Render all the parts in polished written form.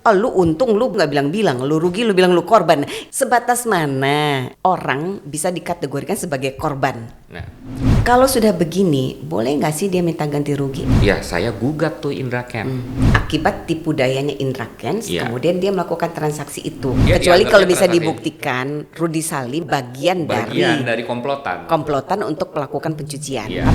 oh lu untung lu nggak bilang-bilang, lu rugi lu bilang lu korban. Sebatas mana orang bisa dikategorikan sebagai korban? Nah, Kalau sudah begini, boleh nggak sih dia minta ganti rugi? ya saya gugat tuh Indra Kent. Akibat tipu dayanya Indra Kents, Iya. kemudian dia melakukan transaksi itu. Dia Kecuali dianggapnya kalau bisa transaksi. dibuktikan Rudy Salim bagian Bagian dari komplotan. komplotan untuk melakukan pencucian. Iya.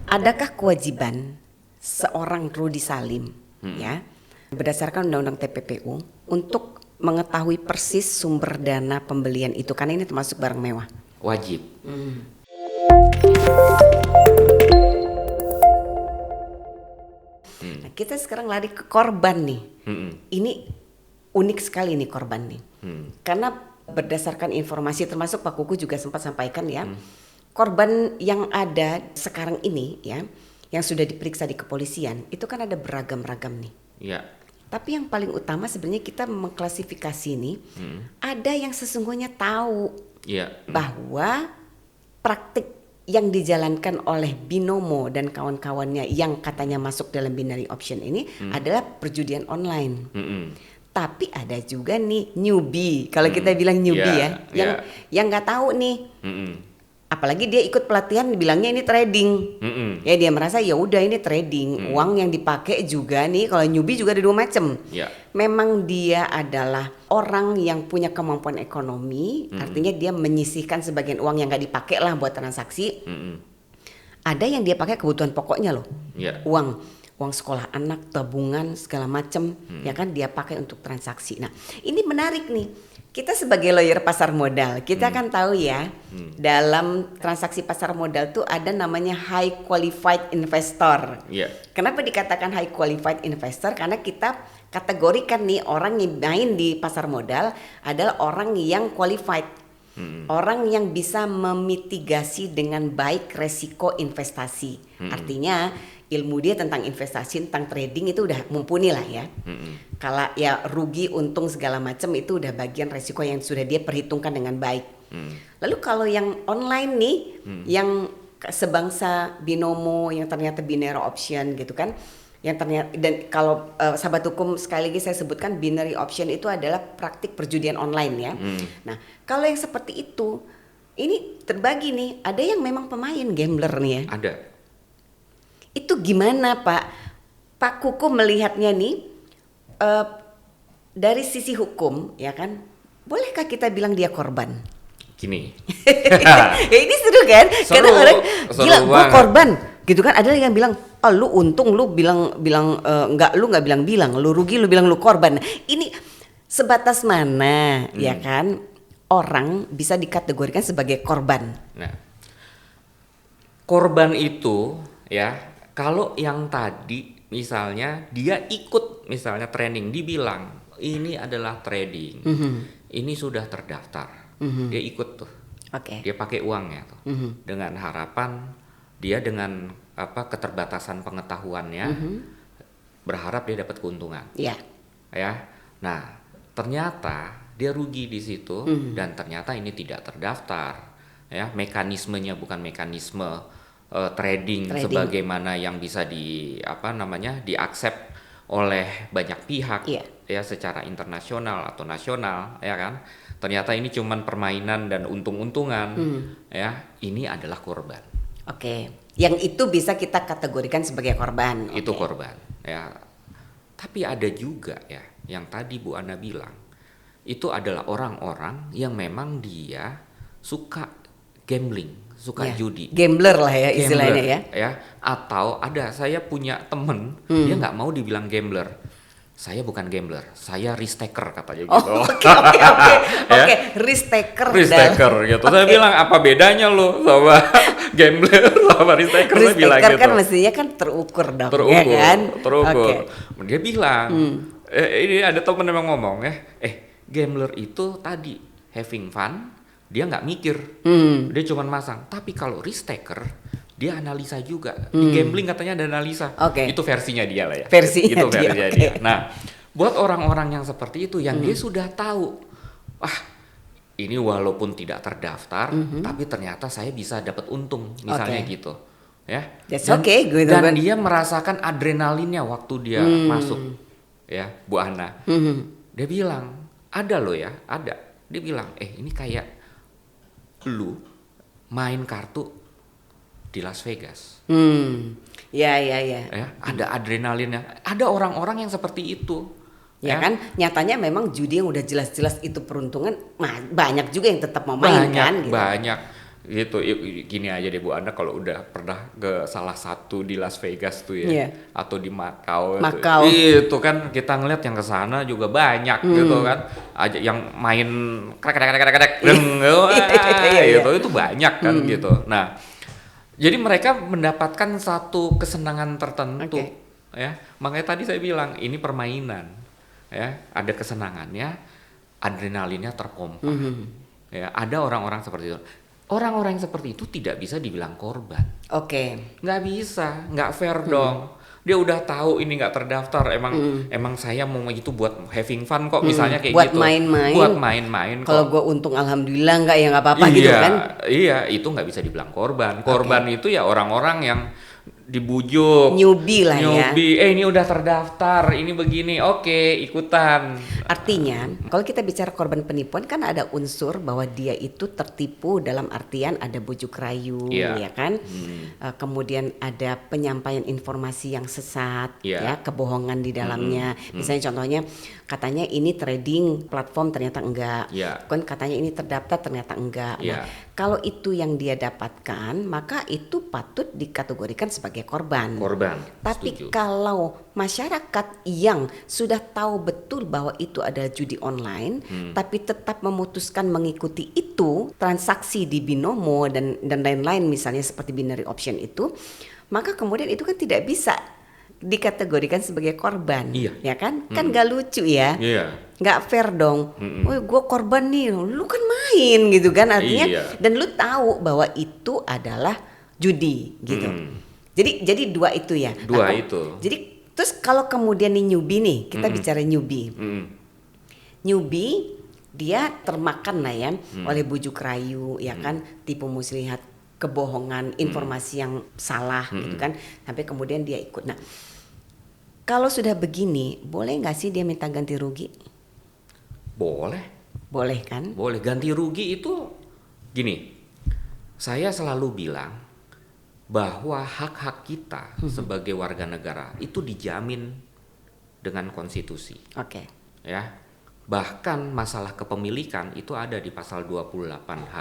Adakah kewajiban seorang Rudy Salim ya berdasarkan Undang-Undang TPPU untuk mengetahui persis sumber dana pembelian itu, karena ini termasuk barang mewah? Wajib. Nah, kita sekarang lari ke korban nih. Ini unik sekali nih korban nih. Karena berdasarkan informasi, termasuk Pak Kuku juga sempat sampaikan ya, korban yang ada sekarang ini ya, yang sudah diperiksa di kepolisian, itu kan ada beragam-ragam nih. Iya. Tapi yang paling utama sebenarnya kita mengklasifikasi nih, ada yang sesungguhnya tahu Iya. bahwa praktik yang dijalankan oleh Binomo dan kawan-kawannya yang katanya masuk dalam binary option ini adalah perjudian online. Tapi ada juga nih newbie, kalau kita bilang newbie yang nggak tahu nih. Apalagi dia ikut pelatihan bilangnya ini trading. Ya dia merasa ya udah ini trading, uang yang dipakai juga nih, kalau newbie juga ada dua macam. Memang dia adalah orang yang punya kemampuan ekonomi, artinya dia menyisihkan sebagian uang yang nggak dipakai lah buat transaksi. Ada yang dia pakai kebutuhan pokoknya loh, uang sekolah anak, tabungan segala macam, ya kan dia pakai untuk transaksi. Nah ini menarik nih. Kita sebagai lawyer pasar modal, kita kan tahu ya, dalam transaksi pasar modal tuh ada namanya high qualified investor. Kenapa dikatakan high qualified investor? Karena kita kategorikan nih orang yang main di pasar modal adalah orang yang qualified. Orang yang bisa memitigasi dengan baik resiko investasi. Artinya ilmu dia tentang investasi, tentang trading itu udah mumpuni lah ya. Kalau ya rugi untung segala macam itu udah bagian resiko yang sudah dia perhitungkan dengan baik. Lalu kalau yang online nih, yang sebangsa Binomo yang ternyata binary option gitu kan, yang ternyata, dan kalau sahabat hukum sekali lagi saya sebutkan binary option itu adalah praktik perjudian online ya. Nah kalau yang seperti itu ini terbagi nih, ada yang memang pemain gambler nih ya. Ada. Itu gimana Pak Kuku melihatnya nih dari sisi hukum ya kan? Bolehkah kita bilang dia korban? Gini. Ini seru kan? Karena orang gila gue korban gitu kan, ada yang bilang oh lu untung lu bilang enggak, lu nggak bilang lu rugi lu bilang lu korban. Ini sebatas mana ya kan orang bisa dikategorikan sebagai korban? Nah, korban itu ya, kalau yang tadi misalnya dia ikut misalnya training, dibilang ini adalah trading, ini sudah terdaftar, dia ikut tuh, dia pakai uangnya tuh, dengan harapan dia dengan keterbatasan pengetahuannya berharap dia dapat keuntungan, ya. Nah ternyata dia rugi di situ dan ternyata ini tidak terdaftar, ya, mekanismenya bukan mekanisme trading sebagaimana yang bisa diaksep oleh banyak pihak, ya, secara internasional atau nasional, ya kan. Ternyata ini cuman permainan dan untung-untungan, ya. Ini adalah korban. Yang itu bisa kita kategorikan sebagai korban. Itu korban, ya. Tapi ada juga ya, yang tadi Bu Ana bilang, itu adalah orang-orang yang memang dia suka gambling, suka judi, gambler lah ya istilahnya ya. Atau saya punya temen, dia nggak mau dibilang gambler. Saya bukan gambler, saya risk taker katanya gitu. Oke, risk taker gitu. Saya bilang apa bedanya lo sama gambler sama risk taker? Risk bilang taker gitu. kan mestinya kan terukur dong, ya kan? Terukur. Dia bilang, ini ada temen yang ngomong ya, gambler itu tadi having fun, dia nggak mikir, dia cuma masang. Tapi kalau risk taker, dia analisa juga. Di gambling katanya ada analisa. Itu versinya dia lah ya. Versinya dia. Nah, buat orang-orang yang seperti itu, yang dia sudah tahu, ini walaupun tidak terdaftar, tapi ternyata saya bisa dapat untung, misalnya gitu, ya. Dan dia merasakan adrenalinnya waktu dia masuk, ya, Bu Ana. Dia bilang, ada loh ya, ada. Dia bilang, ini kayak lu main kartu di Las Vegas. Ya. Ya, ada adrenalinnya. Ada orang-orang yang seperti itu. Ya kan, nyatanya memang judi yang udah jelas-jelas itu peruntungan, banyak juga yang tetap mau main kan gitu. Banyak gitu. Gini aja deh Bu, Anda kalau udah pernah ke salah satu di Las Vegas tuh ya, atau di Macau. Itu kan kita ngeliat yang ke sana juga banyak gitu kan. Aja yang main krek itu banyak kan gitu. Nah, jadi mereka mendapatkan satu kesenangan tertentu ya. Makanya tadi saya bilang ini permainan. Ya, ada kesenangannya, adrenalinnya terpompa. Ya, ada orang-orang seperti itu. Orang-orang yang seperti itu tidak bisa dibilang korban. Nggak bisa, nggak fair dong. Dia udah tahu ini nggak terdaftar. Emang saya mau itu buat having fun kok, misalnya kayak buat gitu. Main-main. Buat main-main. Kalau gue untung alhamdulillah nggak ya nggak apa-apa gitu kan? Iya, itu nggak bisa dibilang korban. Korban itu ya orang-orang yang dibujuk, newbie lah ya. Ini udah terdaftar, ini begini, oke, ikutan. Artinya, kalau kita bicara korban penipuan kan ada unsur bahwa dia itu tertipu dalam artian ada bujuk rayu, ya kan? Kemudian ada penyampaian informasi yang sesat, ya, kebohongan di dalamnya. Misalnya contohnya, katanya ini trading platform ternyata enggak, kan katanya ini terdaftar ternyata enggak. Nah, kalau itu yang dia dapatkan, maka itu patut dikategorikan sebagai korban. Tapi setuju. Kalau masyarakat yang sudah tahu betul bahwa itu adalah judi online, tapi tetap memutuskan mengikuti itu, transaksi di binomo dan lain-lain misalnya seperti binary option itu, maka kemudian itu kan tidak bisa dikategorikan sebagai korban, ya kan? Kan gak lucu ya, gak fair dong. Gue korban nih, lu kan main gitu kan, artinya, dan lu tahu bahwa itu adalah judi gitu. Jadi dua itu ya. Jadi terus kalau kemudian nih newbie nih, kita bicara newbie. Newbie dia termakan lah ya oleh bujuk rayu, ya kan, tipu muslihat, kebohongan, informasi yang salah gitu kan, sampai kemudian dia ikut. Nah, kalau sudah begini, boleh nggak sih dia minta ganti rugi? Boleh kan? Boleh. Ganti rugi itu gini, saya selalu bilang bahwa hak-hak kita sebagai warga negara itu dijamin dengan konstitusi. Ya. Bahkan masalah kepemilikan itu ada di pasal 28H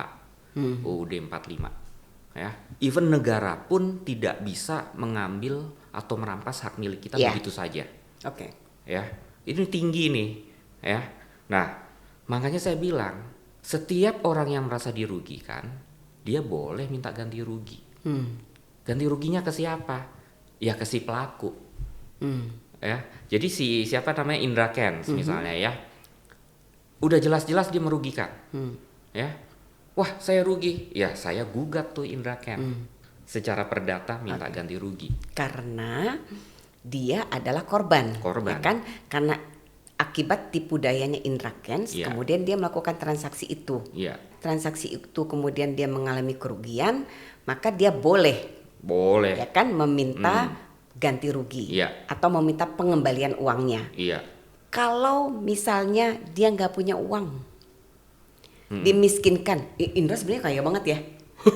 UUD 45. Ya. Even negara pun tidak bisa mengambil atau merampas hak milik kita begitu saja. Ya. Ini tinggi nih, ya. Nah, makanya saya bilang setiap orang yang merasa dirugikan, dia boleh minta ganti rugi. Ganti ruginya ke siapa? Ya ke si pelaku. Ya, jadi siapa namanya Indra Kents misalnya ya, udah jelas-jelas dia merugikan. Ya, wah saya rugi, ya saya gugat tuh Indra Kents secara perdata minta ganti rugi. Karena dia adalah korban. Ya kan? Karena akibat tipu dayanya Indra Kents, kemudian dia melakukan transaksi itu. Transaksi itu kemudian dia mengalami kerugian, maka dia boleh ya kan meminta ganti rugi atau meminta pengembalian uangnya. Kalau misalnya dia nggak punya uang, dimiskinkan, Indra sebenarnya kaya banget ya.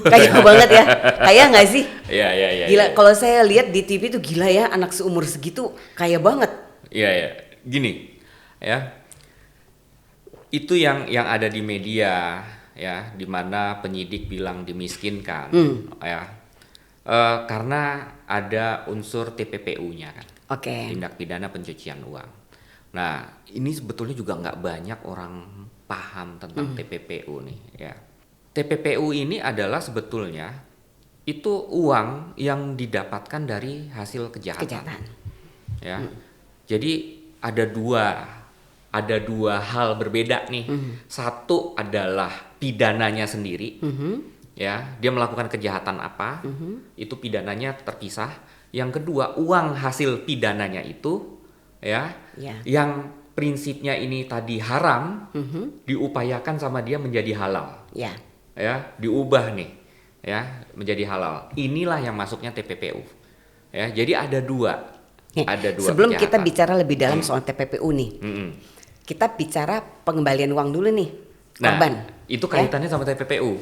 Kaya banget ya, kaya nggak sih? Gila, kalau saya lihat di TV tuh gila ya, anak seumur segitu kaya banget. Gini ya, itu yang ada di media ya, di mana penyidik bilang dimiskinkan ya. Karena ada unsur TPPU-nya kan, tindak pidana pencucian uang. Nah, ini sebetulnya juga nggak banyak orang paham tentang TPPU nih ya. TPPU ini adalah sebetulnya itu uang yang didapatkan dari hasil kejahatan. Ya, jadi ada dua hal berbeda nih. Satu adalah pidananya sendiri. Ya, dia melakukan kejahatan apa, itu pidananya terpisah. Yang kedua, uang hasil pidananya itu ya, yang prinsipnya ini tadi haram, diupayakan sama dia menjadi halal. Ya, diubah nih ya menjadi halal. Inilah yang masuknya TPPU. Ya, jadi ada dua. Sebelum kita bicara lebih dalam soal TPPU nih. kita bicara pengembalian uang dulu nih, Nah, korban. itu kaitannya sama TPPU.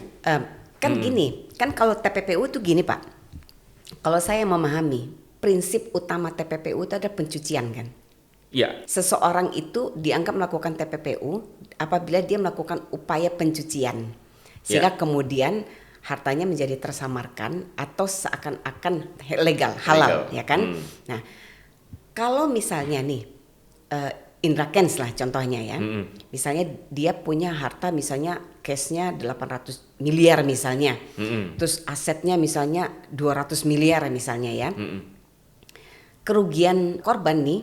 Kan gini, kan kalau TPPU itu gini Pak, kalau saya memahami prinsip utama TPPU itu ada pencucian kan. Iya. Seseorang itu dianggap melakukan TPPU apabila dia melakukan upaya pencucian, sehingga kemudian hartanya menjadi tersamarkan atau seakan-akan legal, halal, ya kan? Nah, kalau misalnya nih Indra Kents lah contohnya ya, misalnya dia punya harta misalnya cashnya 800 miliar misalnya, terus asetnya misalnya 200 miliar misalnya ya, kerugian korban nih,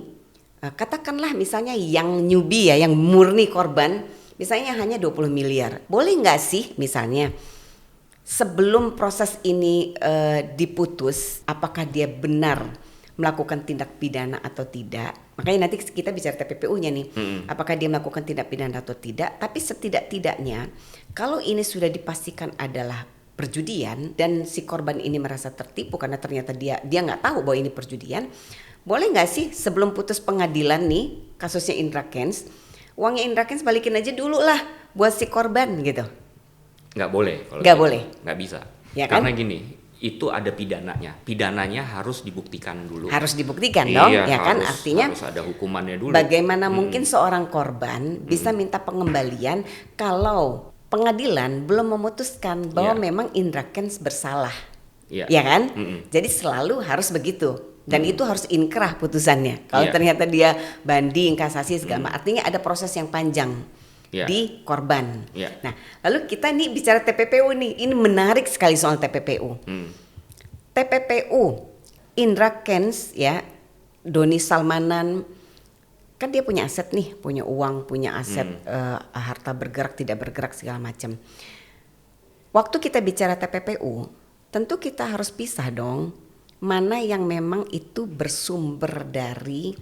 katakanlah misalnya yang newbie ya, yang murni korban, misalnya hanya 20 miliar, boleh nggak sih misalnya sebelum proses ini diputus, apakah dia benar melakukan tindak pidana atau tidak? Makanya nanti kita bicara TPPU-nya nih, apakah dia melakukan tindak pidana atau tidak? Tapi setidak-tidaknya, kalau ini sudah dipastikan adalah perjudian dan si korban ini merasa tertipu karena ternyata dia nggak tahu bahwa ini perjudian, boleh nggak sih sebelum putus pengadilan nih kasusnya Indra Kents, uangnya Indra Kents balikin aja dulu lah buat si korban gitu? Nggak boleh. Kalau nggak gitu. boleh. Nggak bisa. Ya kan? Karena gini, itu ada pidananya. Pidananya harus dibuktikan dulu. Harus dibuktikan dong, Iya, ya kan? harus, Artinya harus ada hukumannya dulu. bagaimana mungkin seorang korban bisa minta pengembalian kalau pengadilan belum memutuskan bahwa memang Indra Kents bersalah, ya kan? Jadi selalu harus begitu. Dan itu harus inkrah putusannya. Kalau ternyata dia banding, kasasi segala, artinya ada proses yang panjang di korban. Nah, lalu kita nih bicara TPPU nih, ini menarik sekali soal TPPU. TPPU, Indra Kents ya, Doni Salmanan, kan dia punya aset nih, punya uang, punya aset, harta bergerak, tidak bergerak segala macam. Waktu kita bicara TPPU, tentu kita harus pisah dong, mana yang memang itu bersumber dari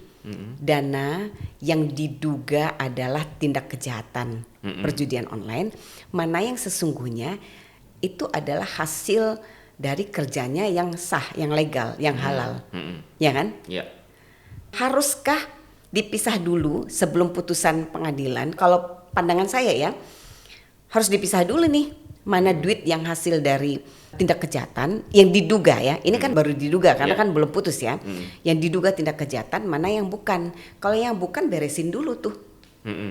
dana yang diduga adalah tindak kejahatan perjudian online, mana yang sesungguhnya itu adalah hasil dari kerjanya yang sah, yang legal, yang halal, ya kan? Haruskah dipisah dulu sebelum putusan pengadilan? Kalau pandangan saya ya, harus dipisah dulu nih, mana duit yang hasil dari tindak kejahatan yang diduga ya, ini kan baru diduga karena kan belum putus ya, yang diduga tindak kejahatan, mana yang bukan. Kalau yang bukan beresin dulu tuh,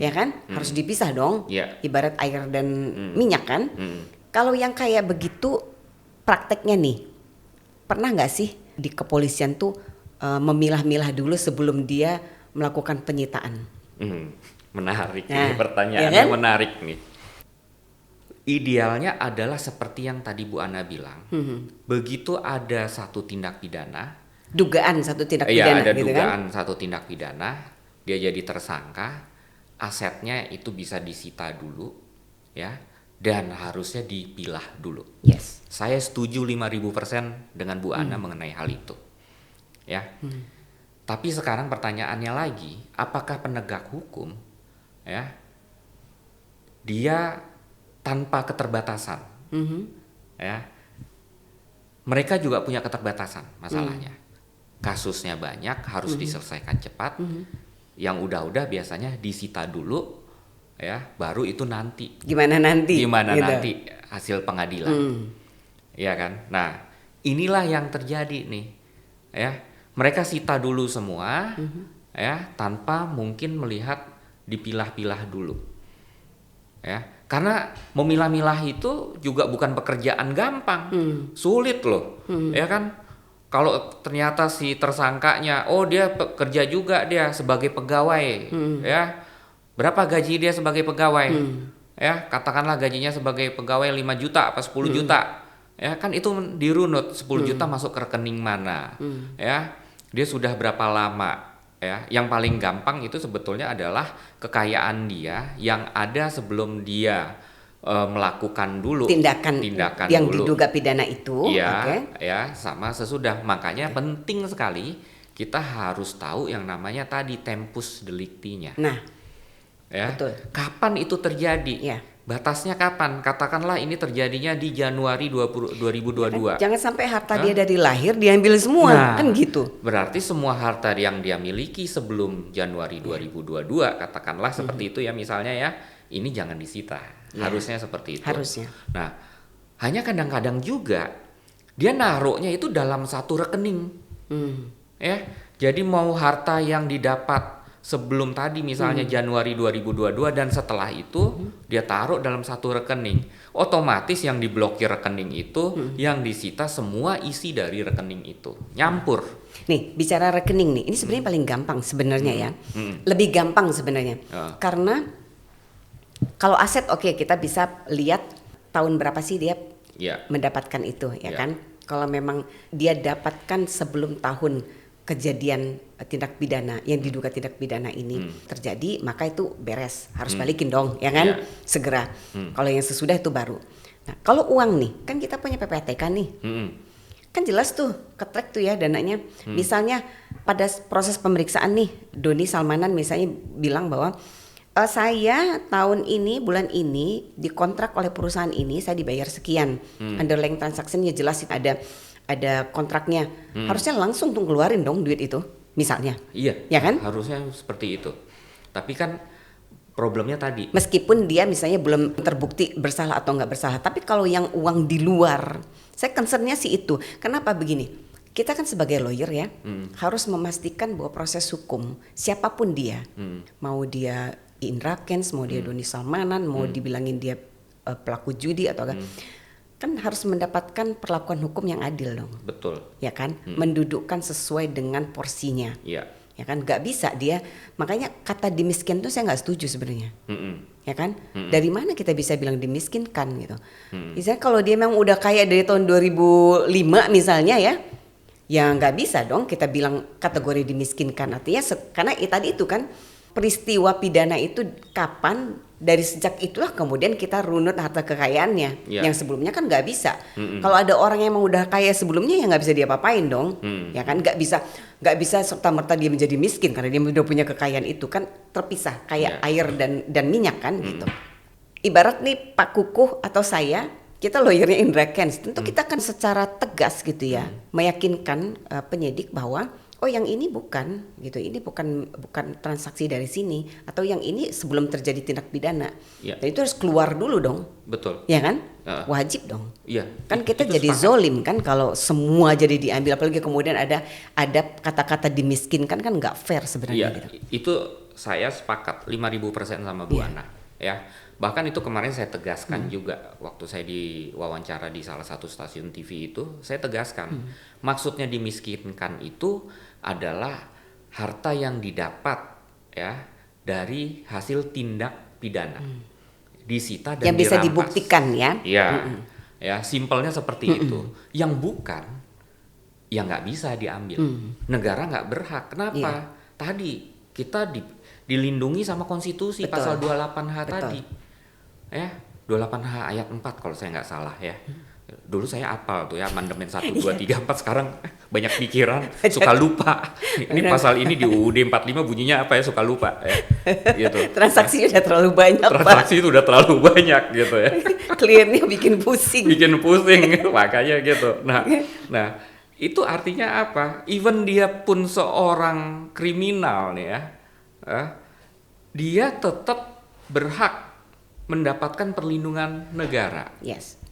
ya kan, harus dipisah dong, ibarat air dan minyak kan. Kalau yang kayak begitu prakteknya nih, pernah nggak sih di kepolisian tuh memilah-milah dulu sebelum dia melakukan penyitaan? Menarik, nah, ini pertanyaannya kan? Menarik nih. Idealnya adalah seperti yang tadi Bu Ana bilang, begitu ada satu tindak pidana, dugaan satu tindak pidana, ada gitu dugaan kan? satu tindak pidana, dia jadi tersangka, asetnya itu bisa disita dulu, ya, dan harusnya dipilah dulu. Yes. Saya setuju 5000% dengan Bu Ana mengenai hal itu, ya. Tapi sekarang pertanyaannya lagi, apakah penegak hukum, ya, dia tanpa keterbatasan, ya, mereka juga punya keterbatasan masalahnya. Kasusnya banyak, harus diselesaikan cepat. Yang udah-udah biasanya disita dulu, ya, baru itu nanti. Gimana nanti hasil pengadilan, ya kan? Nah, inilah yang terjadi nih, ya. Mereka sita dulu semua, ya, tanpa mungkin melihat dipilah-pilah dulu, ya. Karena memilah-milah itu juga bukan pekerjaan gampang, sulit loh, ya kan? Kalau ternyata si tersangkanya, oh dia kerja juga dia sebagai pegawai, ya, berapa gaji dia sebagai pegawai, ya, katakanlah gajinya sebagai pegawai 5 juta apa 10 juta, ya kan itu dirunut 10 juta masuk ke rekening mana, ya, dia sudah berapa lama. Ya, yang paling gampang itu sebetulnya adalah kekayaan dia yang ada sebelum dia melakukan dulu tindakan yang dulu. Diduga pidana itu, ya, sama sesudah. Makanya penting sekali kita harus tahu yang namanya tadi tempus delicti-nya. Nah, ya, betul. kapan itu terjadi? batasnya kapan? Katakanlah ini terjadinya di Januari 2022. Jangan sampai harta dia dari lahir diambil semua, kan gitu. Berarti semua harta yang dia miliki sebelum Januari 2022, katakanlah seperti itu ya misalnya ya, ini jangan disita. Harusnya seperti itu. Harusnya. Nah, hanya kadang-kadang juga dia naruhnya itu dalam satu rekening. Ya, jadi mau harta yang didapat sebelum tadi misalnya Januari 2022 dan setelah itu dia taruh dalam satu rekening, otomatis yang diblokir rekening itu yang disita semua isi dari rekening itu nyampur. Nih bicara rekening nih, ini sebenarnya paling gampang sebenarnya ya, lebih gampang sebenarnya karena kalau aset oke, kita bisa lihat tahun berapa sih dia mendapatkan itu ya kan. Kalau memang dia dapatkan sebelum tahun kejadian tindak pidana yang diduga tindak pidana ini terjadi, maka itu beres, harus balikin dong ya kan, segera. Kalau yang sesudah itu baru. Nah kalau uang nih kan kita punya PPATK nih, kan jelas tuh ketrack tuh ya dananya. Misalnya pada proses pemeriksaan nih Doni Salmanan misalnya bilang bahwa saya tahun ini bulan ini dikontrak oleh perusahaan ini, saya dibayar sekian, underlying transaction-nya jelas ada kontraknya, harusnya langsung tuh keluarin dong duit itu misalnya. Iya, ya kan? Harusnya seperti itu. Tapi kan problemnya tadi, meskipun dia misalnya belum terbukti bersalah atau nggak bersalah, tapi kalau yang uang di luar, saya concernnya sih itu. Kenapa begini? Kita kan sebagai lawyer ya, harus memastikan bahwa proses hukum siapapun dia, mau dia Indra Kents, mau dia Doni Salmanan, mau dibilangin dia pelaku judi atau kan harus mendapatkan perlakuan hukum yang adil dong. Betul. Ya kan, mendudukkan sesuai dengan porsinya. Iya. Ya kan, nggak bisa dia. Makanya kata dimiskin tuh saya nggak setuju sebenarnya. Ya kan, dari mana kita bisa bilang dimiskinkan gitu? Misalnya kalau dia memang udah kaya dari tahun 2005 misalnya ya nggak bisa dong kita bilang kategori dimiskinkan. Artinya karena tadi itu kan peristiwa pidana itu kapan, dari sejak itulah kemudian kita runut harta kekayaannya. Yang sebelumnya kan nggak bisa. Kalau ada orang yang emang udah kaya sebelumnya ya nggak bisa dia apain dong. Ya kan, nggak bisa serta merta dia menjadi miskin karena dia udah punya kekayaan itu kan terpisah kayak air dan minyak kan gitu. Ibarat nih Pak Kukuh atau saya, kita lawyernya Indra Kents, tentu kita kan secara tegas gitu ya meyakinkan penyidik bahwa oh yang ini bukan gitu, ini bukan transaksi dari sini, atau yang ini sebelum terjadi tindak pidana. Dan itu harus keluar dulu dong. Betul. Ya kan? Wajib dong. Iya. Kan kita jadi zolim kan kalau semua jadi diambil, apalagi kemudian ada kata-kata dimiskinkan, kan nggak fair sebenarnya. Gitu. Itu saya sepakat 5.000% sama Bu Ana ya. Bahkan itu kemarin saya tegaskan juga waktu saya diwawancara di salah satu stasiun TV itu, saya tegaskan maksudnya dimiskinkan itu adalah harta yang didapat ya dari hasil tindak pidana, disita dan yang bisa dirampas. Dibuktikan ya. Ya simpelnya seperti itu. Yang bukan ya nggak bisa diambil. Negara nggak berhak. Kenapa? Tadi kita dilindungi sama konstitusi. Betul. Pasal 28H Betul. tadi ya, 28H ayat 4 kalau saya nggak salah ya. Dulu saya apal tuh ya, amandemen 1, 2, 3, 4, sekarang banyak pikiran, suka lupa. Ini pasal ini di UUD 45 bunyinya apa ya, suka lupa ya. Gitu. Transaksi udah terlalu banyak. Transaksi itu udah terlalu banyak gitu ya. Kliennya bikin pusing. Makanya gitu. Nah, itu artinya apa? Even dia pun seorang kriminal nih ya, dia tetap berhak mendapatkan perlindungan negara. Yes.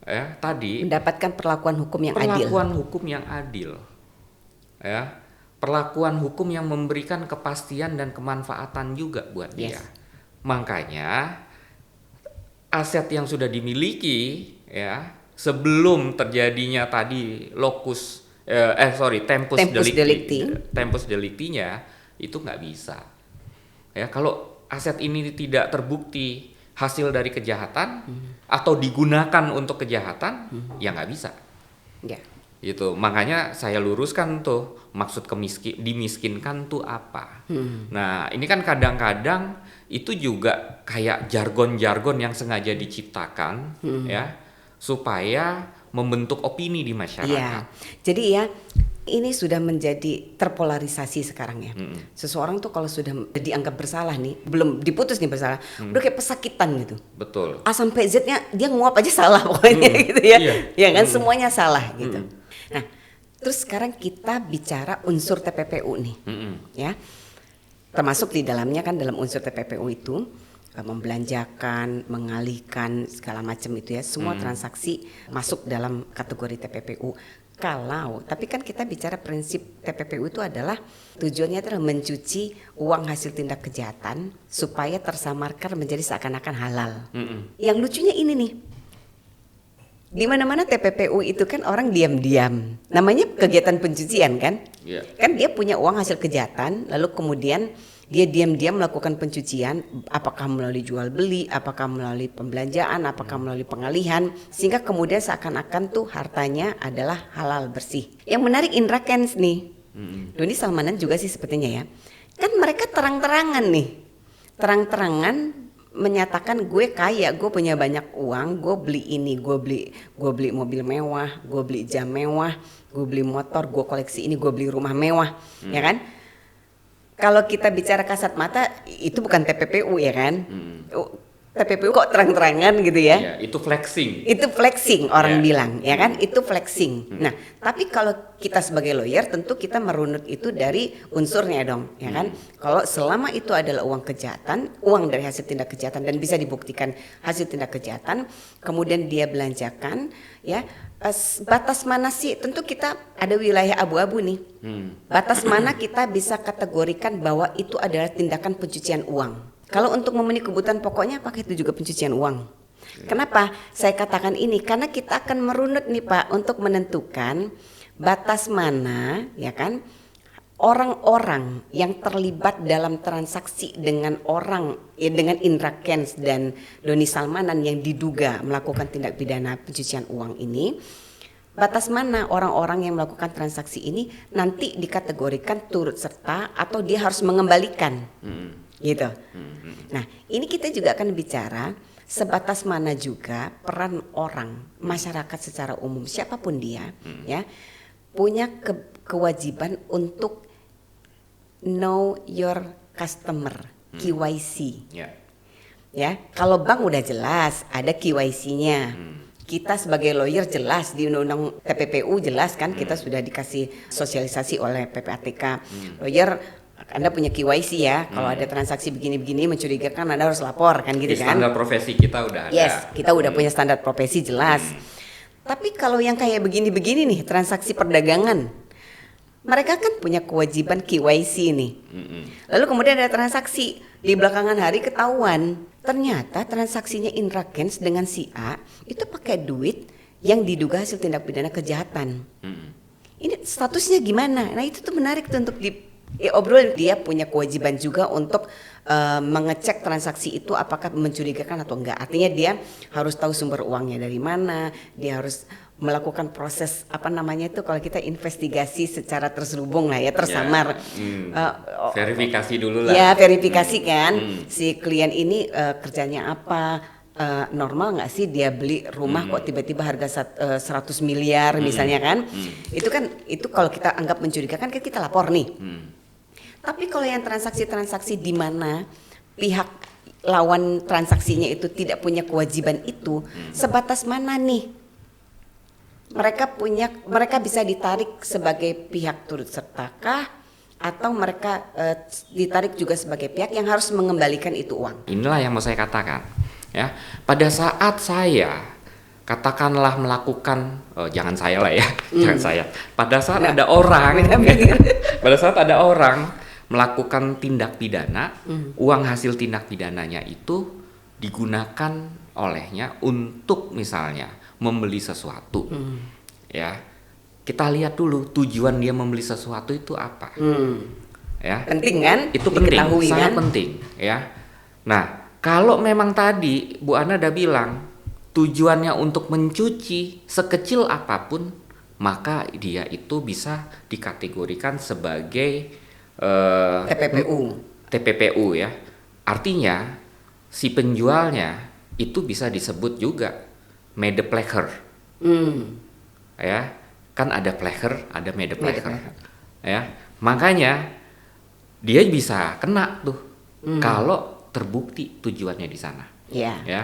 Ya, tadi Mendapatkan perlakuan hukum yang adil. Perlakuan hukum yang adil. Ya. Perlakuan hukum yang memberikan kepastian dan kemanfaatan juga buat dia. Makanya aset yang sudah dimiliki ya sebelum terjadinya tadi tempus delicti-nya itu nggak bisa. Ya, kalau aset ini tidak terbukti hasil dari kejahatan atau digunakan untuk kejahatan, ya nggak bisa. Gitu. Makanya saya luruskan tuh maksud dimiskinkan tuh apa. Nah, ini kan kadang-kadang itu juga kayak jargon-jargon yang sengaja diciptakan ya supaya membentuk opini di masyarakat. Jadi ya Ini sudah menjadi terpolarisasi sekarang ya. Seseorang tuh kalau sudah dianggap bersalah nih, belum diputus nih bersalah, udah kayak pesakitan gitu. Betul. A sampai Z-nya dia nguap aja salah pokoknya gitu ya. Iya. Ya kan semuanya salah gitu. Nah, terus sekarang kita bicara unsur TPPU nih. Ya. Termasuk di dalamnya kan dalam unsur TPPU itu membelanjakan, mengalihkan segala macam itu ya. Semua transaksi masuk dalam kategori TPPU. Tapi kan kita bicara prinsip TPPU itu adalah tujuannya adalah mencuci uang hasil tindak kejahatan supaya tersamarkan menjadi seakan-akan halal. Yang lucunya ini nih, di mana-mana TPPU itu kan orang diam-diam, namanya kegiatan pencucian kan? Yeah. Kan dia punya uang hasil kejahatan, lalu kemudian dia diam-diam melakukan pencucian, apakah melalui jual beli, apakah melalui pembelanjaan, apakah melalui pengalihan, sehingga kemudian seakan-akan tuh hartanya adalah halal bersih. Yang menarik Indra Kents nih, Doni Salmanan juga sih sepertinya ya, kan mereka terang-terangan menyatakan gue kaya, gue punya banyak uang, gue beli ini, gue beli mobil mewah, gue beli jam mewah, gue beli motor, gue koleksi ini, gue beli rumah mewah, ya kan? Kalau kita bicara kasat mata itu bukan TPPU ya kan? TPPU kok terang-terangan gitu ya? Ya, itu flexing. Itu flexing orang Ya. bilang ya kan? Itu flexing. Nah, tapi kalau kita sebagai lawyer tentu kita merunut itu dari unsurnya dong, ya kan? Kalau selama itu adalah uang kejahatan, uang dari hasil tindak kejahatan dan bisa dibuktikan hasil tindak kejahatan, kemudian dia belanjakan, ya batas mana sih? Tentu kita ada wilayah abu-abu nih. Batas mana kita bisa kategorikan bahwa itu adalah tindakan pencucian uang? Kalau untuk memenuhi kebutuhan pokoknya, apakah itu juga pencucian uang? Kenapa saya katakan ini? Karena kita akan merunut nih Pak untuk menentukan batas mana, ya kan, orang-orang yang terlibat dalam transaksi dengan dengan Indra Kents dan Doni Salmanan yang diduga melakukan tindak pidana pencucian uang ini. Batas mana orang-orang yang melakukan transaksi ini nanti dikategorikan turut serta atau dia harus mengembalikan, gitu. Nah, ini kita juga akan bicara sebatas mana juga peran orang, masyarakat secara umum, siapapun dia, ya, punya kewajiban untuk know your customer, KYC. Ya, kalau bank udah jelas ada KYC-nya. Kita sebagai lawyer jelas di undang-undang TPPU jelas kan, kita sudah dikasih sosialisasi oleh PPATK. Lawyer, Anda punya KYC ya, kalau ada transaksi begini-begini mencurigakan Anda harus lapor kan gitu kan. Standar profesi kita udah ada. Yes, kita udah punya standar profesi jelas. Tapi kalau yang kayak begini-begini nih, transaksi perdagangan, mereka kan punya kewajiban KYC nih. Lalu kemudian ada transaksi, di belakangan hari ketahuan ternyata transaksinya Indra Kents dengan si A itu pakai duit yang diduga hasil tindak pidana kejahatan. Ini statusnya gimana? Nah itu tuh menarik tuh untuk obrol. Dia punya kewajiban juga untuk mengecek transaksi itu apakah mencurigakan atau enggak. Artinya dia harus tahu sumber uangnya dari mana, dia harus melakukan proses kalau kita investigasi secara terselubung lah ya, tersamar. Verifikasi dulu lah. Ya, verifikasi kan si klien ini kerjanya apa, normal nggak sih dia beli rumah kok tiba-tiba harga 100 miliar misalnya kan. Itu kalau kita anggap mencurigakan kan kita lapor nih. Tapi kalau yang transaksi-transaksi di mana pihak lawan transaksinya itu tidak punya kewajiban itu, sebatas mana nih mereka bisa ditarik sebagai pihak turut sertakah atau mereka ditarik juga sebagai pihak yang harus mengembalikan itu uang? Inilah yang mau saya katakan, ya. Pada saat saya katakanlah melakukan, jangan saya lah ya, jangan saya. Pada saat ada orang, pada saat ada orang melakukan tindak pidana, uang hasil tindak pidananya itu digunakan olehnya untuk misalnya membeli sesuatu, ya. Kita lihat dulu tujuan dia membeli sesuatu itu apa, ya. Penting kan? Itu penting, sangat kan? penting, ya. Nah, kalau memang tadi Bu Ana udah bilang tujuannya untuk mencuci sekecil apapun, maka dia itu bisa dikategorikan sebagai TPPU ya. Artinya si penjualnya itu bisa disebut juga medepleker, ya. kan ada pleger, ada medepleger. Medepleger. Ya, makanya dia bisa kena tuh kalau terbukti tujuannya di sana. Iya. Ya.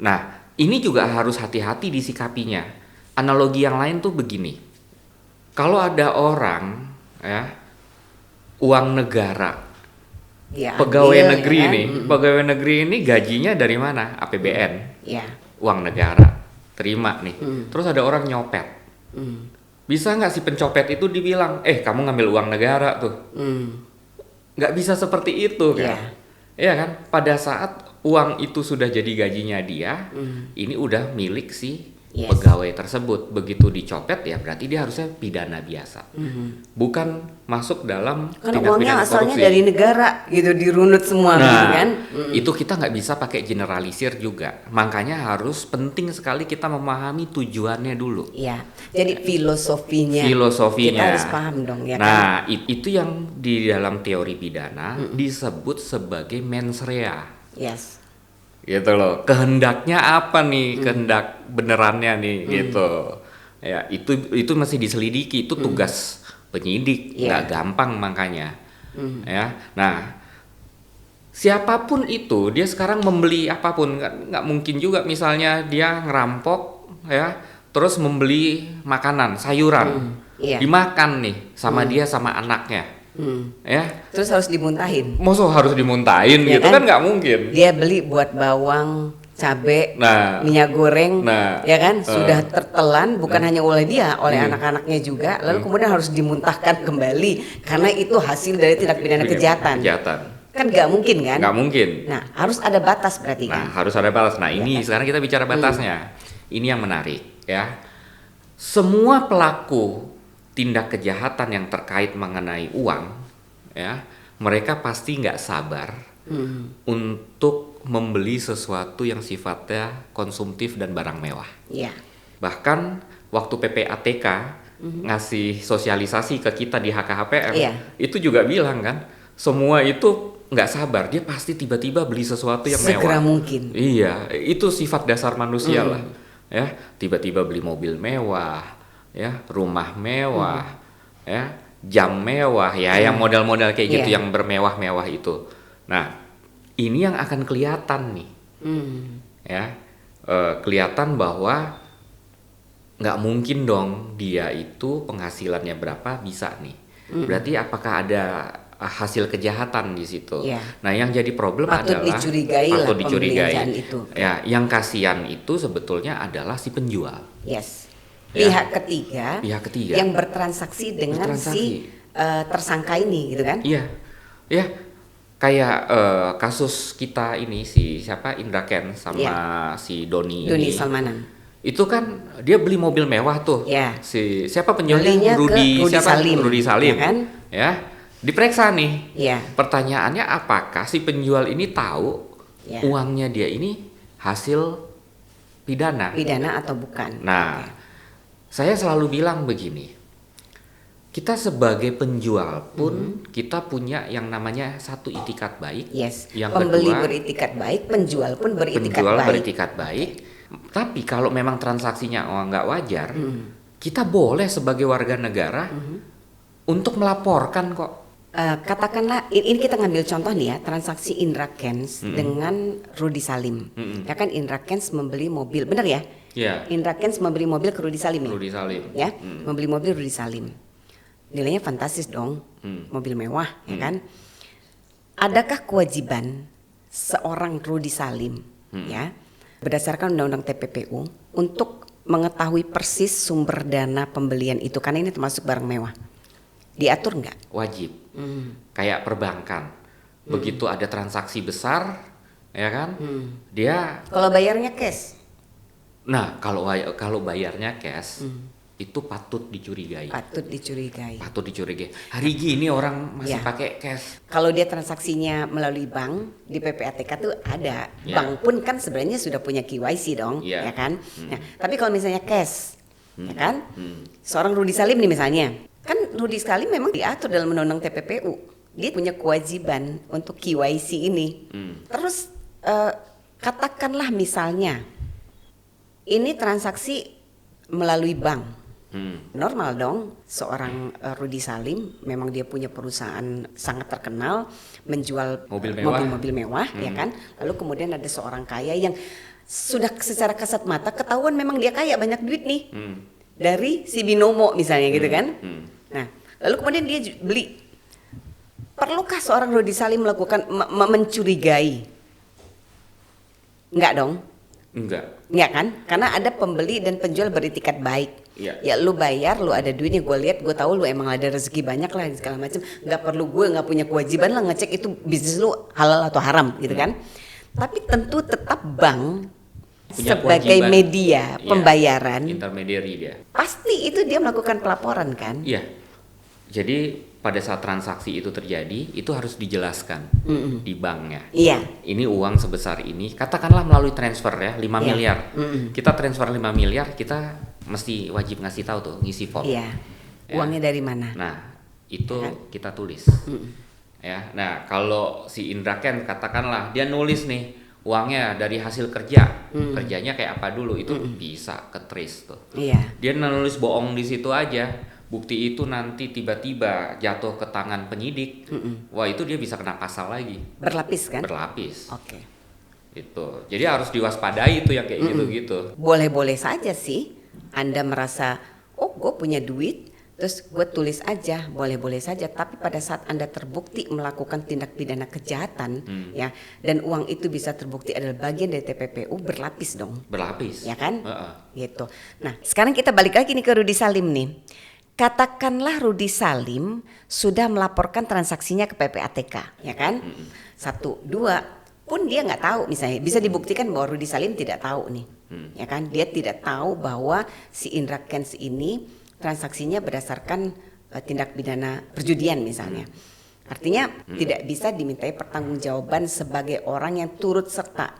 Nah, ini juga harus hati-hati disikapinya. Analogi yang lain tuh begini. Kalau ada orang ya uang negara, Dia pegawai ambil, negeri ya kan? nih, pegawai negeri ini gajinya dari mana? APBN, Iya. uang negara, terima nih. Terus ada orang nyopet. Bisa nggak si pencopet itu dibilang, kamu ngambil uang negara tuh? Nggak bisa seperti itu kan? Iya. Iya kan? Pada saat uang itu sudah jadi gajinya dia, ini udah milik si Yes. pegawai tersebut. Begitu dicopet ya berarti dia harusnya pidana biasa, bukan masuk dalam Kan tindak uangnya pidana asalnya korupsi. dari negara gitu, dirunut semua gitu Nah, kan. itu kita nggak bisa pakai generalisir juga. Makanya harus penting sekali kita memahami tujuannya dulu. Iya. Jadi filosofinya. Filosofinya. Kita harus paham dong ya kan. Nah, itu yang di dalam teori pidana disebut sebagai mens rea. Yes. Gitu loh. Kehendaknya apa nih? Kehendak benerannya nih gitu. Ya, itu masih diselidiki, itu tugas penyidik, nggak gampang makanya. Ya. Nah, siapapun itu, dia sekarang membeli apapun, nggak mungkin juga misalnya dia ngerampok ya, terus membeli makanan, sayuran. Iya. Dimakan nih sama dia sama anaknya. Ya, Terus harus dimuntahin. musuh harus dimuntahin Ya gitu kan? kan nggak mungkin. Dia beli buat bawang, cabe, Nah. minyak goreng, Nah. ya kan sudah tertelan bukan hanya oleh dia, oleh anak-anaknya juga. Lalu kemudian harus dimuntahkan kembali karena itu hasil dari tindak pidana kejahatan. Kan nggak mungkin kan? Nggak mungkin. Nah, harus ada batas berarti Nah, kan? harus ada batas. Nah, ini sekarang kita bicara batasnya. Ini yang menarik ya. Semua pelaku tindak kejahatan yang terkait mengenai uang ya, mereka pasti nggak sabar untuk membeli sesuatu yang sifatnya konsumtif dan barang mewah. Iya. Bahkan waktu PPATK ngasih sosialisasi ke kita di HKHPM, Iya. itu juga bilang kan, semua itu nggak sabar, dia pasti tiba-tiba beli sesuatu yang Segera mewah. mungkin. Iya, itu sifat dasar manusia lah. Ya, tiba-tiba beli mobil mewah, ya, rumah mewah, ya, jam mewah, ya, yang model-model kayak gitu, Iya. yang bermewah-mewah itu. Nah, ini yang akan kelihatan nih, ya, kelihatan bahwa nggak mungkin dong dia itu penghasilannya berapa bisa nih. Berarti apakah ada hasil kejahatan di situ? Iya. Nah, yang jadi problem Patut adalah dicurigai lah patut dicurigai. pembelanjaan itu. Ya, yang kasihan itu sebetulnya adalah si penjual. Yes. Ya. Pihak ketiga. Pihak ketiga. Yang bertransaksi dengan si tersangka ini gitu kan? Iya. Ya. Kayak kasus kita ini si siapa Indra Kents sama si Doni Doni ini. Salmanan. Itu kan dia beli mobil mewah tuh. Ya. Si siapa penjualnya? Belinya ke Rudi Rudi siapa? Salim, Rudi Salim. ya kan? Ya. Diperiksa nih. Iya. Pertanyaannya apakah si penjual ini tahu Ya. uangnya dia ini hasil pidana? Pidana atau bukan? Nah, saya selalu bilang begini. Kita sebagai penjual pun kita punya yang namanya satu itikat baik. Yes. Yang Pembeli kedua, beritikat baik, penjual pun beritikat penjual baik. beritikat baik. Tapi kalau memang transaksinya nggak wajar, kita boleh sebagai warga negara untuk melaporkan kok. Katakanlah ini kita ngambil contoh nih ya, transaksi Indra Kents dengan Rudi Salim. Ya kan Indra Kents membeli mobil, benar ya? Ya. Indra Kents membeli mobil ke Rudi Salim ya? Rudi Salim. Ya, membeli mobil Rudi Salim. Nilainya fantastis dong, mobil mewah, ya kan? Adakah kewajiban seorang Rudi Salim, ya, berdasarkan Undang-Undang TPPU untuk mengetahui persis sumber dana pembelian itu karena ini termasuk barang mewah? Diatur nggak? Wajib. Kayak perbankan. Begitu ada transaksi besar, ya kan? Dia Kalau bayarnya cash, Nah, kalau bayarnya cash itu patut dicurigai. patut dicurigai. Patut dicurigai. Hari gini orang masih Ya. pakai cash. Kalau dia transaksinya melalui bank di PPATK tuh ada. Ya. Bank pun kan sebenarnya sudah punya KYC dong, Ya. ya kan? Nah, tapi kalau misalnya cash, ya kan? Seorang Rudi Salim nih misalnya, kan Rudi Salim memang diatur dalam Undang-Undang TPPU. Dia punya kewajiban untuk KYC ini. Terus katakanlah misalnya ini transaksi melalui bank, Normal dong, seorang Rudy Salim memang dia punya perusahaan sangat terkenal menjual mobil-mobil mewah, ya kan. Lalu kemudian ada seorang kaya yang sudah secara kasat mata ketahuan memang dia kaya, banyak duit nih dari si binomo misalnya gitu kan. Nah, lalu kemudian dia beli. Perlukah seorang Rudy Salim melakukan mencurigai? Enggak dong. Enggak. Ya kan? Karena ada pembeli dan penjual beritikat baik. Ya lu bayar, lu ada duitnya, gue lihat, gue tahu lu emang ada rezeki banyak lah segala macam. Nggak perlu gue nggak punya kewajiban lah ngecek itu bisnis lu halal atau haram gitu kan. Tapi tentu tetap bank punya sebagai kewajiban, media pembayaran, intermediary dia. Pasti itu dia melakukan pelaporan kan? Iya. Jadi pada saat transaksi itu terjadi, itu harus dijelaskan di banknya. Iya. Ini uang sebesar ini, katakanlah melalui transfer ya, 5 miliar. Kita transfer 5 miliar, kita mesti wajib ngasih tahu tuh, ngisi form. Iya. Uangnya dari mana? Nah, itu kita tulis. Ya. Nah, kalau si Indra Ken katakanlah dia nulis nih, uangnya dari hasil kerja. Kerjanya kayak apa dulu, itu bisa ke trace tuh. Iya. Dia nulis bohong di situ aja. Bukti itu nanti tiba-tiba jatuh ke tangan penyidik, wah itu dia bisa kena pasal lagi. Berlapis kan? Berlapis. Oke. Itu. Jadi harus diwaspadai itu yang kayak gitu-gitu. Boleh-boleh saja sih. Anda merasa, oh gue punya duit, terus gue tulis aja, boleh-boleh saja. Tapi pada saat Anda terbukti melakukan tindak pidana kejahatan, ya, dan uang itu bisa terbukti adalah bagian dari TPPU, berlapis dong. Berlapis. Ya kan? Gitu. Nah, sekarang kita balik lagi nih ke Rudy Salim nih. Katakanlah Rudy Salim sudah melaporkan transaksinya ke PPATK, ya kan? 1, 2, pun dia nggak tahu misalnya, bisa dibuktikan bahwa Rudy Salim tidak tahu nih, ya kan? Dia tidak tahu bahwa si Indra Kents ini transaksinya berdasarkan tindak pidana perjudian misalnya. Artinya tidak bisa dimintai pertanggungjawaban sebagai orang yang turut serta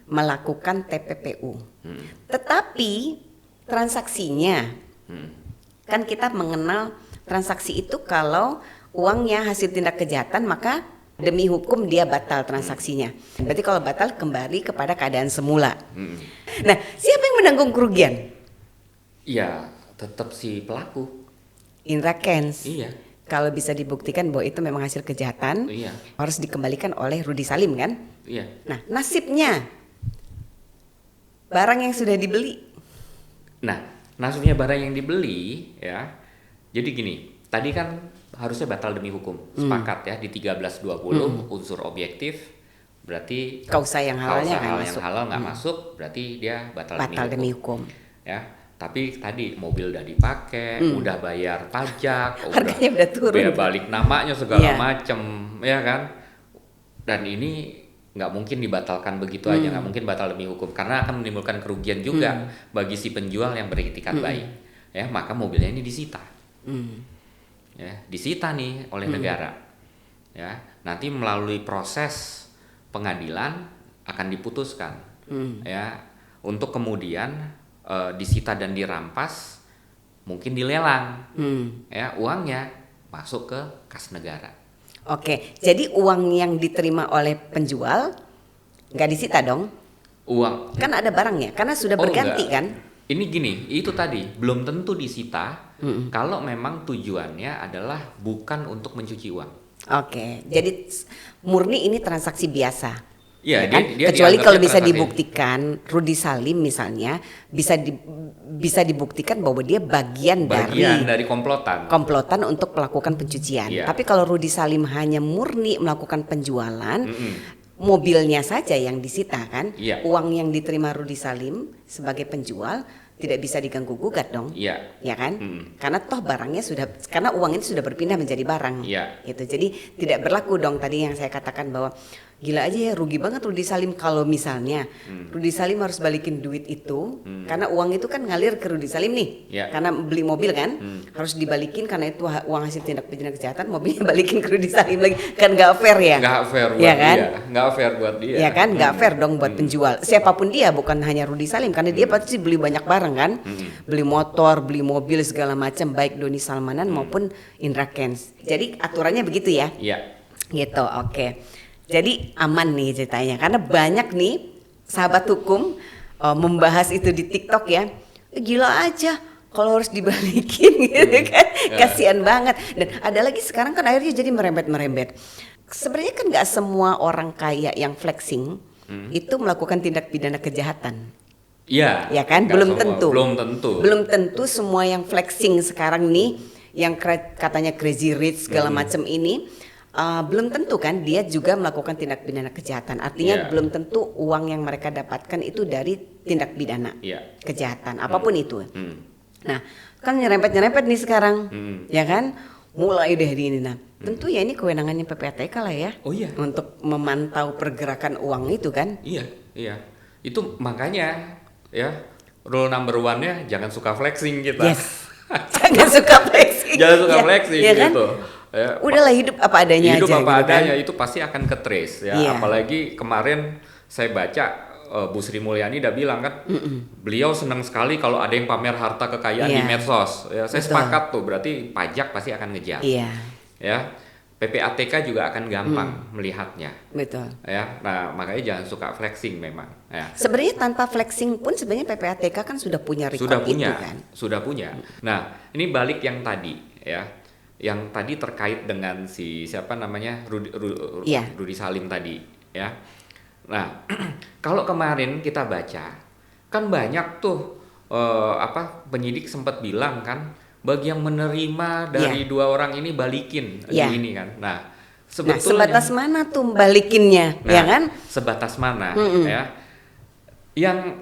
melakukan TPPU. Tetapi transaksinya kan kita mengenal transaksi itu kalau uangnya hasil tindak kejahatan maka demi hukum dia batal transaksinya. Berarti kalau batal kembali kepada keadaan semula. Nah, siapa yang menanggung kerugian? Iya, tetap si pelaku. Indra Kents. Iya. Kalau bisa dibuktikan bahwa itu memang hasil kejahatan, harus dikembalikan oleh Rudy Salim kan? Iya. Nah, nasibnya barang yang sudah dibeli. Nah, nasibnya barang yang dibeli ya. Jadi gini, tadi kan harusnya batal demi hukum. Sepakat ya di 1320 unsur objektif berarti kausa yang halalnya nggak masuk, berarti dia batal demi hukum. Ya. Tapi tadi mobil udah dipakai, udah bayar pajak, harganya udah turun. Udah balik namanya segala macem, ya kan? Dan ini nggak mungkin dibatalkan begitu aja, nggak mungkin batal demi hukum karena akan menimbulkan kerugian juga bagi si penjual yang beritikat baik, ya maka mobilnya ini disita, ya disita nih oleh negara, ya nanti melalui proses pengadilan akan diputuskan, ya untuk kemudian disita dan dirampas, mungkin dilelang, ya uangnya masuk ke kas negara. Oke, jadi uang yang diterima oleh penjual nggak disita dong? Uang kan ada barangnya, karena sudah berganti enggak. Kan? Ini gini, itu tadi belum tentu disita kalau memang tujuannya adalah bukan untuk mencuci uang. Oke, jadi murni ini transaksi biasa. Ya, kan? dia Kecuali kalau bisa dibuktikan Rudy Salim misalnya bisa dibuktikan bahwa dia bagian dari komplotan untuk melakukan pencucian. Tapi kalau Rudy Salim hanya murni melakukan penjualan, mobilnya saja yang disita kan, uang yang diterima Rudy Salim sebagai penjual tidak bisa diganggu gugat dong, ya kan? Karena toh barangnya karena uang itu sudah berpindah menjadi barang, gitu. Jadi tidak berlaku dong tadi yang saya katakan bahwa gila aja ya, rugi banget Rudy Salim kalau misalnya Rudy Salim harus balikin duit itu karena uang itu kan ngalir ke Rudy Salim nih, karena beli mobil kan, harus dibalikin karena itu uang hasil tindak pidana kejahatan, mobilnya balikin ke Rudy Salim lagi, kan nggak fair ya? Nggak fair buat dia, nggak fair buat dia. Ya kan, nggak fair dong buat penjual. Siapapun dia, bukan hanya Rudy Salim, karena dia pasti beli banyak barang kan, beli motor, beli mobil segala macam, baik Doni Salmanan maupun Indra Kents. Jadi aturannya begitu ya? Iya. Gitu, oke. Jadi aman nih ceritanya, karena banyak nih sahabat hukum membahas itu di TikTok ya. Gila aja, kalau harus dibalikin gitu kan, Ya. kasihan banget. Dan ada lagi sekarang kan akhirnya jadi merembet. Sebenarnya kan nggak semua orang kaya yang flexing itu melakukan tindak pidana kejahatan. Iya. Ya kan, nggak belum semua, tentu. Belum tentu. Semua yang flexing sekarang nih, yang katanya crazy rich segala macam ini, belum tentu kan dia juga melakukan tindak pidana kejahatan. Artinya Iya. belum tentu uang yang mereka dapatkan itu dari tindak pidana Iya. kejahatan, apapun itu. Hmm. Nah, kan nyerempet nih sekarang, Hmm. ya kan? Mulai deh di ini. Nah, tentu ya ini kewenangannya PPATK lah ya, Oh iya. untuk memantau pergerakan uang itu kan. Iya. Itu makanya ya rule number one-nya jangan suka flexing kita. Yes. Jangan suka flexing. Jangan suka Ya, flexing ya kan? gitu. Ya, Udahlah hidup apa adanya hidup aja. apa gitu kan. adanya itu pasti akan ke trace ya. Iya. Apalagi kemarin saya baca Bu Sri Mulyani udah bilang kan, beliau senang sekali kalau ada yang pamer harta kekayaan Iya. di medsos. Ya, saya Betul. sepakat tuh, berarti pajak pasti akan ngejar. Iya, Ya, PPATK juga akan gampang melihatnya. betul. Ya, nah makanya jangan suka flexing memang. Ya. Sebenarnya tanpa flexing pun sebenarnya PPATK kan sudah punya record Sudah punya, itu kan. sudah punya. Nah, ini balik yang tadi ya, yang tadi terkait dengan si siapa namanya Iya. Rudy Salim tadi ya. Nah, kalau kemarin kita baca kan banyak tuh penyidik sempat bilang kan, bagi yang menerima dari dua orang ini balikin Iya. ini kan. Nah, Nah, sebetulnya sebatas mana tuh balikinnya, Nah, ya kan? sebatas mana ya?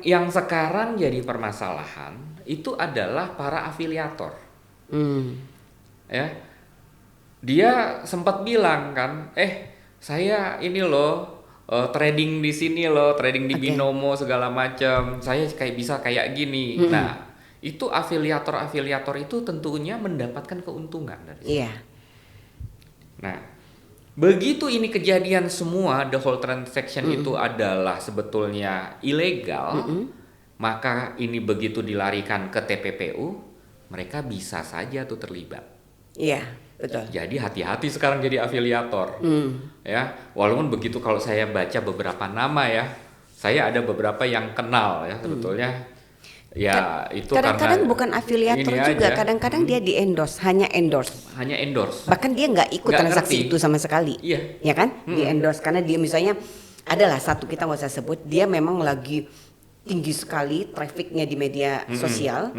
Yang sekarang jadi permasalahan itu adalah para afiliator. Ya, dia sempat bilang kan, saya ini loh trading di sini loh, trading di Oke. binomo segala macam, saya bisa kayak gini. Nah, itu afiliator itu tentunya mendapatkan keuntungan dari situ. Iya. Nah, begitu ini kejadian semua, the whole transaction itu adalah sebetulnya ilegal, maka ini begitu dilarikan ke TPPU, mereka bisa saja tuh terlibat. Iya, betul. Jadi hati-hati sekarang jadi afiliator. Ya, walaupun begitu kalau saya baca beberapa nama ya, saya ada beberapa yang kenal ya sebetulnya. Ya, itu Kadang-kadang karena bukan afiliator ini juga, aja. kadang-kadang dia di endorse, hanya endorse. Hanya endorse. Bahkan dia nggak ikut Nggak transaksi ngerti. itu sama sekali. Iya. Ya kan? Di endorse karena dia misalnya adalah satu, kita nggak usah sebut, dia memang lagi tinggi sekali trafficnya di media sosial.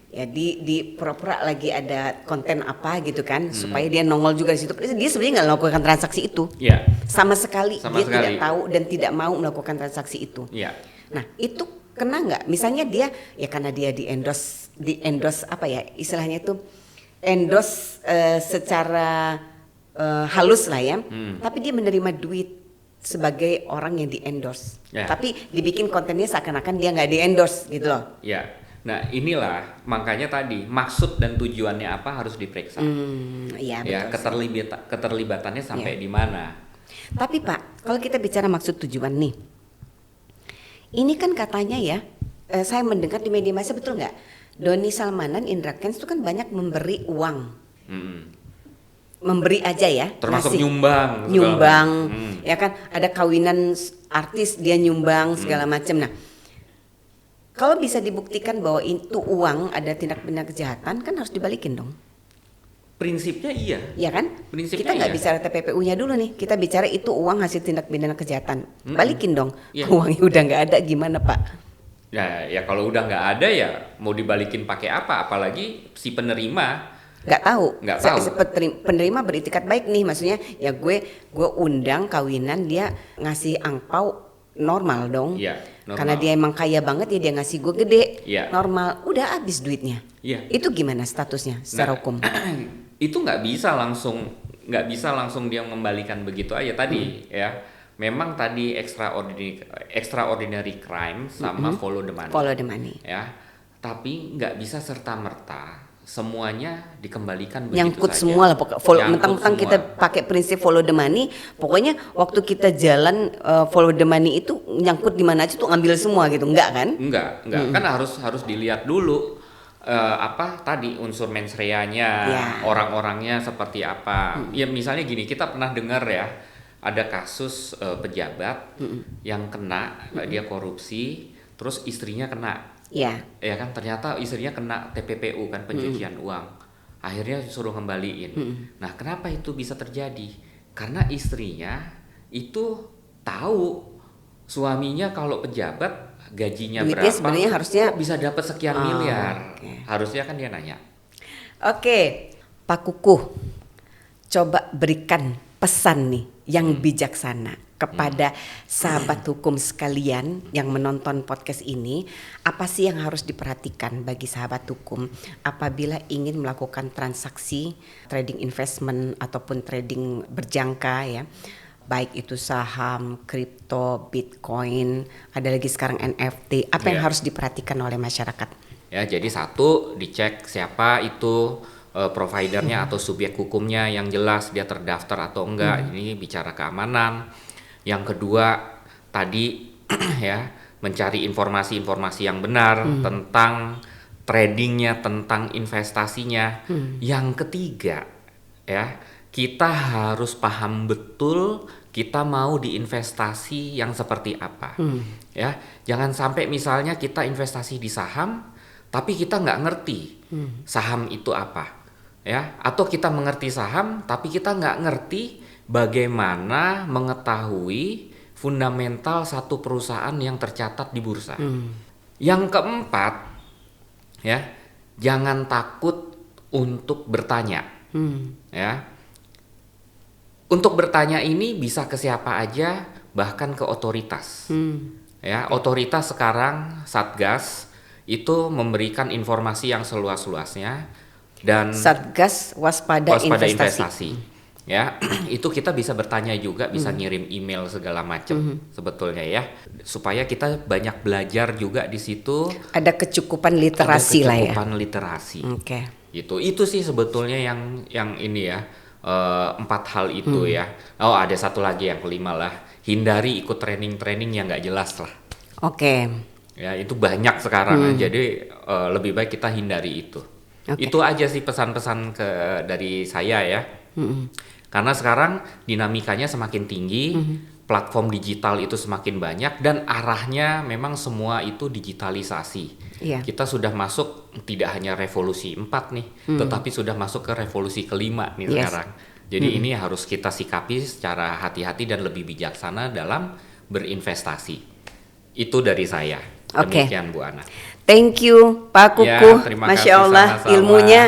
Ya di pura-pura lagi ada konten apa gitu kan, supaya dia nongol juga di situ. Dia sebenarnya nggak melakukan transaksi itu. Iya. Sama sekali Sama dia sekali. tidak tahu dan tidak mau melakukan transaksi itu. Iya. Nah, itu kena nggak? Misalnya dia ya karena dia di endorse apa ya istilahnya itu, endorse secara halus lah ya. Tapi dia menerima duit sebagai orang yang di endorse. Ya. Tapi dibikin kontennya seakan-akan dia nggak di endorse gitu loh. Ya, nah inilah makanya tadi maksud dan tujuannya apa harus diperiksa. Iya Ya, betul. keterlibatannya sampai Iya. di mana? Tapi Pak, kalau kita bicara maksud tujuan nih, ini kan katanya ya, saya mendengar di media massa, betul nggak? Doni Salmanan, Indra Kents itu kan banyak memberi uang, memberi aja ya, Termasuk ngasih. nyumbang. Nyumbang, segala- ya kan? Ada kawinan artis dia nyumbang segala macam. Nah, kalau bisa dibuktikan bahwa itu uang ada tindak pidana kejahatan, kan harus dibalikin dong. Prinsipnya iya. Ya kan? Prinsipnya Kita nggak iya. bicara TPPU-nya dulu nih, kita bicara itu uang hasil tindak pidana kejahatan. Balikin dong. Iya. Uangnya udah nggak ada, gimana Pak? Ya kalau udah nggak ada ya mau dibalikin pakai apa? Apalagi si penerima. Nggak tahu. Nggak tahu. Penerima beritikat baik nih, maksudnya ya gue undang kawinan, dia ngasih angpau normal dong. Iya, normal. Karena dia emang kaya banget ya, dia ngasih gue gede. Iya. Normal, udah habis duitnya. Iya. Itu gimana statusnya secara Nah, hukum? Itu nggak bisa langsung dia membalikan begitu aja tadi ya. Memang tadi extraordinary crime sama follow the money. Follow the money. Ya, tapi nggak bisa serta merta semuanya dikembalikan begitu Nyangkut saja. semua lah pokoknya. Nyangkut Mentang-mentang semua. kita pakai prinsip follow the money, pokoknya waktu kita jalan follow the money itu nyangkut di mana aja tuh ngambil semua gitu, enggak kan? Enggak, kan harus dilihat dulu tadi unsur mens rea-nya, Ya. orang-orangnya seperti apa. Ya misalnya gini, kita pernah dengar ya, ada kasus pejabat yang kena dia korupsi, terus istrinya kena. Ya. Ya kan, ternyata istrinya kena TPPU kan, pencucian uang. Akhirnya suruh ngembaliin. Nah, kenapa itu bisa terjadi? Karena istrinya itu tahu suaminya kalau pejabat gajinya Duitnya berapa, sebenarnya harusnya bisa dapat sekian miliar. oke. Harusnya kan dia nanya. Oke, Pak Kukuh, coba berikan pesan nih yang bijaksana kepada sahabat hukum sekalian yang menonton podcast ini. Apa sih yang harus diperhatikan bagi sahabat hukum apabila ingin melakukan transaksi trading investment ataupun trading berjangka ya, baik itu saham, kripto, bitcoin, ada lagi sekarang NFT. Apa yang Iya. harus diperhatikan oleh masyarakat? Ya, jadi satu, dicek siapa itu providernya atau subjek hukumnya, yang jelas dia terdaftar atau enggak. Ini bicara keamanan. Yang kedua, tadi ya, mencari informasi-informasi yang benar tentang tradingnya, tentang investasinya. Yang ketiga, ya, kita harus paham betul kita mau diinvestasi yang seperti apa. Ya, jangan sampai misalnya kita investasi di saham tapi kita nggak ngerti saham itu apa, ya, atau kita mengerti saham tapi kita nggak ngerti bagaimana mengetahui fundamental satu perusahaan yang tercatat di bursa. Yang keempat, ya, jangan takut untuk bertanya, ya. Untuk bertanya ini bisa ke siapa aja, bahkan ke otoritas. Ya, otoritas sekarang Satgas itu memberikan informasi yang seluas-luasnya, dan Satgas waspada investasi. Ya, itu kita bisa bertanya juga, bisa ngirim email segala macam sebetulnya ya, supaya kita banyak belajar juga di situ. Ada kecukupan literasi lah ya. Kecukupan literasi. Oke. Itu sih sebetulnya yang ini ya, 4 hal itu ya. Oh, ada satu lagi yang kelima lah, hindari ikut training yang nggak jelas lah. Oke. Ya, itu banyak sekarang, jadi lebih baik kita hindari itu. Oke. Itu aja sih pesan-pesan dari saya ya. Karena sekarang dinamikanya semakin tinggi, platform digital itu semakin banyak, dan arahnya memang semua itu digitalisasi. Iya. Kita sudah masuk tidak hanya revolusi 4 nih, tetapi sudah masuk ke revolusi kelima nih sekarang. Jadi ini harus kita sikapi secara hati-hati dan lebih bijaksana dalam berinvestasi. Itu dari saya. Oke. Demikian Bu Ana. Thank you Pak Ya, Kukuh, terima Masya kasih, Allah sama-sama. ilmunya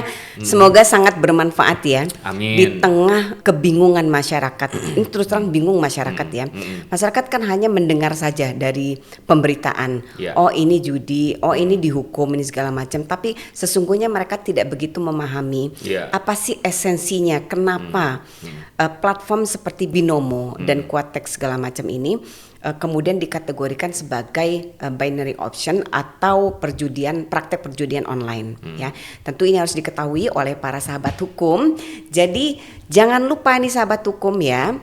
semoga sangat bermanfaat ya. Amin. Di tengah kebingungan masyarakat, ini terus terang bingung masyarakat ya. Masyarakat kan hanya mendengar saja dari pemberitaan, Ya. oh ini judi, oh ini dihukum, ini segala macam. Tapi sesungguhnya mereka tidak begitu memahami Ya. apa sih esensinya, kenapa platform seperti Binomo dan Quatex segala macam ini kemudian dikategorikan sebagai binary option atau praktek perjudian online ya. Tentu ini harus diketahui oleh para sahabat hukum. Jadi jangan lupa nih sahabat hukum ya,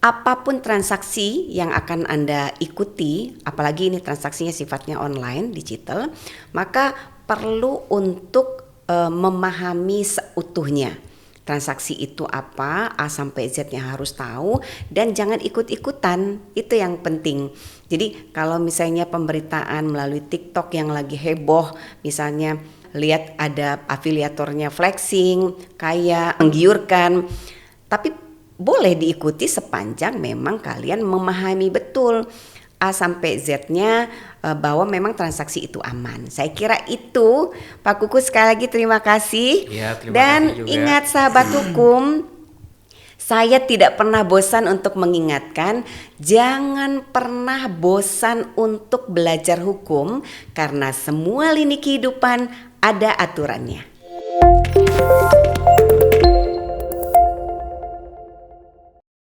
apapun transaksi yang akan Anda ikuti, apalagi ini transaksinya sifatnya online, digital, maka perlu untuk memahami seutuhnya. Transaksi itu apa, A sampai Z-nya harus tahu, dan jangan ikut-ikutan, itu yang penting. Jadi kalau misalnya pemberitaan melalui TikTok yang lagi heboh, misalnya lihat ada afiliatornya flexing, kaya, menggiurkan, tapi boleh diikuti sepanjang memang kalian memahami betul A sampai Z-nya bahwa memang transaksi itu aman. Saya kira itu Pak Kukuh, sekali lagi terima kasih. Ya, terima Dan kasih juga. ingat sahabat hukum, saya tidak pernah bosan untuk mengingatkan, jangan pernah bosan untuk belajar hukum karena semua lini kehidupan ada aturannya.